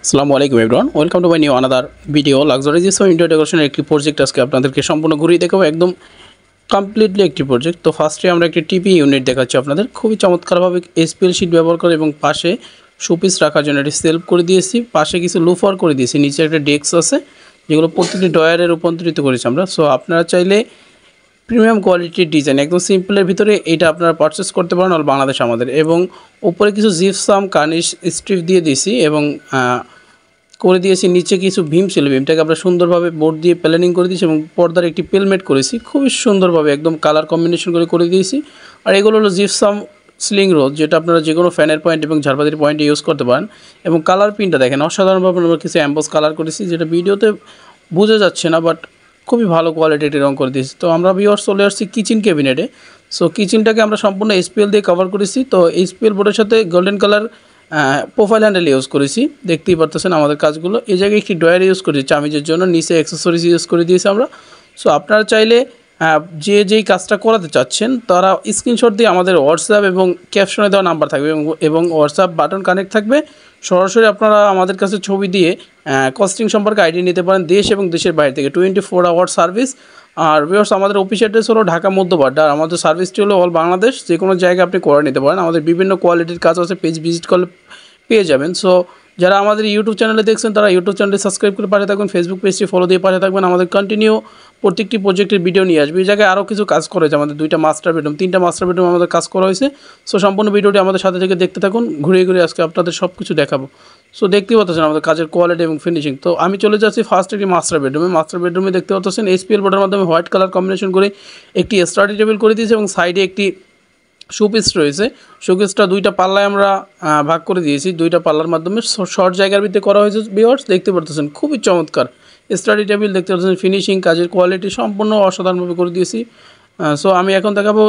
আসসালামু আলাইকুম everyone, welcome to my new another video. Luxury জিসো ইন্টেরিয়র ডেকোরেশনের একটি প্রজেক্ট আজকে আপনাদেরকে সম্পূর্ণ ঘুরিয়ে দেখাবো, একদম কমপ্লিটলি একটি প্রজেক্ট। তো ফার্স্টে আমরা একটি টিপি ইউনিট দেখাচ্ছি আপনাদের, খুবই চমৎকারভাবে এসপিএল শিট ব্যবহার করে এবং পাশে শোপিস রাখার জন্য একটি সেলফ করে দিয়েছি, পাশে কিছু লুফার করে দিয়েছি, নিচে একটা ডেস্ক আছে যেগুলো প্রত্যেকটি ড্রয়ারে রূপান্তরিত করেছি আমরা। সো আপনারা চাইলে প্রিমিয়াম কোয়ালিটির ডিজাইন একদম সিম্পলের ভিতরে এটা আপনারা পারচেস করতে পারেন অল বাংলাদেশ আমাদের। এবং উপরে কিছু জিপসাম কার্নিশ স্ট্রিপ দিয়ে দিয়েছি এবং করে দিয়েছি নিচে কিছু ভীম ছিল, ভীমটাকে আমরা সুন্দরভাবে বোর্ড দিয়ে প্ল্যানিং করে দিয়েছি এবং পর্দার একটি পেলমেট করেছি, খুবই সুন্দরভাবে একদম কালার কম্বিনেশন করে দিয়েছি। আর এগুলো হলো জিপসাম স্লিং রোড, যেটা আপনারা যে কোনো ফ্যানের পয়েন্ট এবং ঝাড়বাতির পয়েন্টে ইউজ করতে পারেন। এবং কালার পিনটা দেখেন অসাধারণভাবে আমরা কিছু অ্যাম্বস কালার করেছি, যেটা ভিডিওতে বোঝা যাচ্ছে না, বাট খুবই ভালো কোয়ালিটির রং করে দিয়েছি। তো আমরা ভিউয়ার্স চলে আসছি কিচেন ক্যাবিনেটে। সো কিচেনটাকে আমরা সম্পূর্ণ এসপিএল দিয়ে কভার করেছি। তো এসপিএল বোর্ডের সাথে golden colour profile handle use করেছি, দেখতেই পারতেছেন আমাদের কাজগুলো। এই জায়গায় একটি ড্রয়ার ইউজ করেছি চামিজের জন্য, নিচে অ্যাক্সেসরিজ ইউজ করে দিয়েছি আমরা। সো আপনারা চাইলে যেই কাজটা করাতে চাচ্ছেন তারা স্ক্রিনশট দিয়ে আমাদের হোয়াটসঅ্যাপ এবং ক্যাপশনে দেওয়া নাম্বার থাকবে এবং হোয়াটসঅ্যাপ বাটন কানেক্ট থাকবে, সরাসরি আপনারা আমাদের কাছে ছবি দিয়ে কস্টিং সম্পর্কে আইডিয়া নিতে পারেন দেশ এবং দেশের বাইরে থেকে। 24 আওয়ার সার্ভিস। আর ভিউয়ার্স আমাদের অফিস অ্যাড্রেস হলো ঢাকা মধ্যপাড়া, আর আমাদের সার্ভিসটি হলো অল বাংলাদেশ, যে কোনো জায়গায় আপনি করে নিতে পারেন। আমাদের বিভিন্ন কোয়ালিটির কাজ আছে, পেজ ভিজিট করলে পেয়ে যাবেন। সো যারা আমাদের ইউটিউব চ্যানেলে দেখছেন তারা ইউটিউব চ্যানেলে সাবস্ক্রাইব করে পাশে থাকবেন, ফেসবুক পেজটি ফলো দিয়ে পাশে থাকবেন। আমাদের কন্টিনিউ প্রত্যেকটি প্রজেক্টের ভিডিও নিয়ে আসবে। এই জায়গায় আরও কিছু কাজ করা হয়েছে, আমাদের 2টা মাস্টার বেডরুম 3টা মাস্টার বেডরুম আমাদের কাজ করা হয়েছে। সো সম্পূর্ণ ভিডিওটি আমাদের সাথে থেকে দেখতে থাকুন, ঘুরিয়ে ঘুরিয়ে আজকে আপনাদের সব কিছু দেখাবো। সো দেখতেই পাচ্ছেন আমাদের কাজের কোয়ালিটি এবং ফিনিশিং। তো আমি চলে যাচ্ছি ফার্স্ট একটি মাস্টার বেডরুমে দেখতে পাচ্ছেন এসপিএল বোর্ডের মাধ্যমে হোয়াইট কালার কম্বিনেশন করে একটি স্টাডি টেবিল করে দিয়েছে এবং সাইডে একটি শোপিস রয়েছে। শোকেসটা 2টা পাল্লায় আমরা ভাগ করে দিয়েছি, 2টা পাল্লার মাধ্যমে শর্ট জায়গার ভিতরে করা হয়েছে। ভিউয়ার্স দেখতে পারতেছেন খুবই চমৎকার স্টাডি টেবিল, দেখতে পাচ্ছেন ফিনিশিং, কাজের কোয়ালিটি সম্পূর্ণ অসাধারণভাবে করে দিয়েছি। সো আমি এখন দেখাবো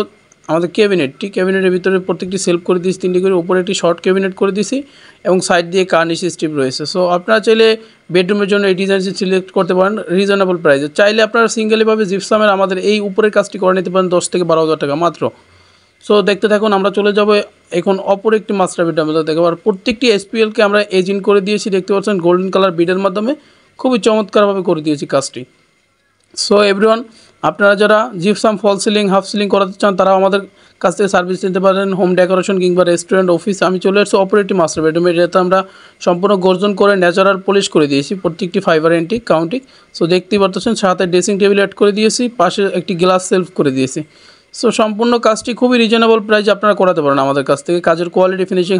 আমাদের ক্যাবিনেটের ভিতরে প্রত্যেকটি সেলফ করে দিয়েছি 3টি করে, উপরে একটি শর্ট ক্যাবিনেট করে দিয়েছি এবং সাইড দিয়ে কার্নিশ স্ট্রিপ রয়েছে। সো আপনারা চাইলে বেডরুমের জন্য এই ডিজাইনটি সিলেক্ট করতে পারেন রিজনেবল প্রাইসে। চাইলে আপনারা সিঙ্গেলিভাবে জিপসামের আমাদের এই উপরের কাজটি করে নিতে পারেন 10 থেকে 12,000 টাকা মাত্র। সো দেখতে থাকুন, আমরা চলে যাব এখন অপর একটি মাস্টার বেডরুম আমাদের দেখাবো। আর প্রত্যেকটি এসপিএলকে আমরা এজিন করে দিয়েছি, দেখতে পাচ্ছেন গোল্ডেন কালার বিডের মাধ্যমে খুবই চমৎকারভাবে করে দিয়েছি কাজটি। সো এভরিওয়ান, আপনারা যারা জিপসাম ফল সিলিং হাফ সিলিং করাতে চান তারাও আমাদের কাছ থেকে সার্ভিস নিতে পারেন, হোম ডেকোরেশন কিংবা রেস্টুরেন্ট অফিস। আমি চলে আসছি অপর একটি মাস্টার বেডরুমে, যেটা আমরা সম্পূর্ণ গর্জন করে ন্যাচারাল পলিশ করে দিয়েছি, প্রত্যেকটি ফাইবার এন্টিক কাউন্টিং। সো দেখতেই পারতেছেন সাথে ড্রেসিং টেবিল অ্যাড করে দিয়েছি, পাশে একটি গ্লাস সেলফ করে দিয়েছি। সো সম্পূর্ণ কাজটি খুবই রিজনেবল প্রাইসে আপনারা করাতে পারেন আমাদের কাছ থেকে। কাজের কোয়ালিটি ফিনিশিং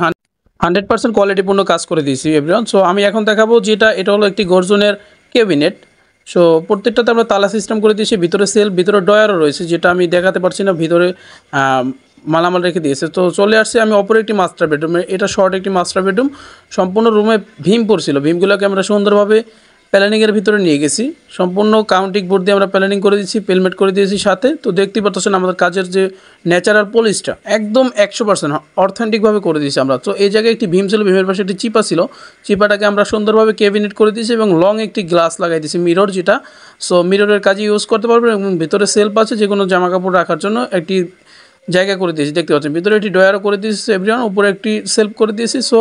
100% কোয়ালিটিপূর্ণ কাজ করে দিয়েছি এভরিওয়ান। সো আমি এখন দেখাবো এটা হলো একটি গর্জনের ক্যাবিনেট। সো প্রত্যেকটাতে আমরা তালা সিস্টেম করে দিয়েছি, ভিতরে সেলফ, ভিতরে ডয়ারও রয়েছে, যেটা আমি দেখাতে পারছি না, ভিতরে মালামাল রেখে দিয়েছে। তো চলে আসছি আমি অপর একটি মাস্টার বেডরুমে, এটা শর্ট একটি মাস্টার বেডরুম, সম্পূর্ণ রুমে ভীম পড়ছিল, ভীমগুলোকে আমরা সুন্দরভাবে প্ল্যানিংয়ের ভিতরে নিয়ে গেছি, সম্পূর্ণ কাউন্টিং বোর্ড দিয়ে আমরা প্ল্যানিং করে দিয়েছি, পেলমেট করে দিয়েছি সাথে। তো দেখতেই পাচ্ছেন আমাদের কাজের যে ন্যাচারাল পলিশটা একদম 100% অথেন্টিকভাবে করে দিয়েছি আমরা। তো এই জায়গায় একটি ভীম ছিল, ভীমের পাশে একটি চিপা ছিল, চিপাটাকে আমরা সুন্দরভাবে ক্যাবিনেট করে দিয়েছি এবং লং একটি গ্লাস লাগাই দিয়েছি মিরর, যেটা সো মিররের কাজে ইউজ করতে পারবেন। এবং ভিতরে সেলফ আছে, যে কোনো জামা কাপড় রাখার জন্য একটি জায়গা করে দিয়েছি, দেখতে পাচ্ছেন ভিতরে একটি ডয়ারও করে দিয়েছি এভরিওয়ান, উপরে একটি সেলফ করে দিয়েছি। সো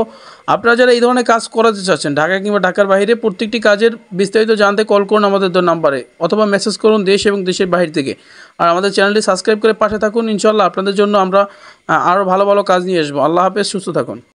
আপনারা যারা এই ধরনের কাজ করাতে চাচ্ছেন ঢাকা কিংবা ঢাকার বাইরে, প্রত্যেকটি কাজের বিস্তারিত জানতে কল করুন আমাদের নাম্বারে অথবা মেসেজ করুন দেশ এবং দেশের বাইরে থেকে। আর আমাদের চ্যানেলটি সাবস্ক্রাইব করে পাশে থাকুন, ইনশাল্লাহ আপনাদের জন্য আমরা আরও ভালো ভালো কাজ নিয়ে আসবো। আল্লাহ হাফেজ, সুস্থ থাকুন।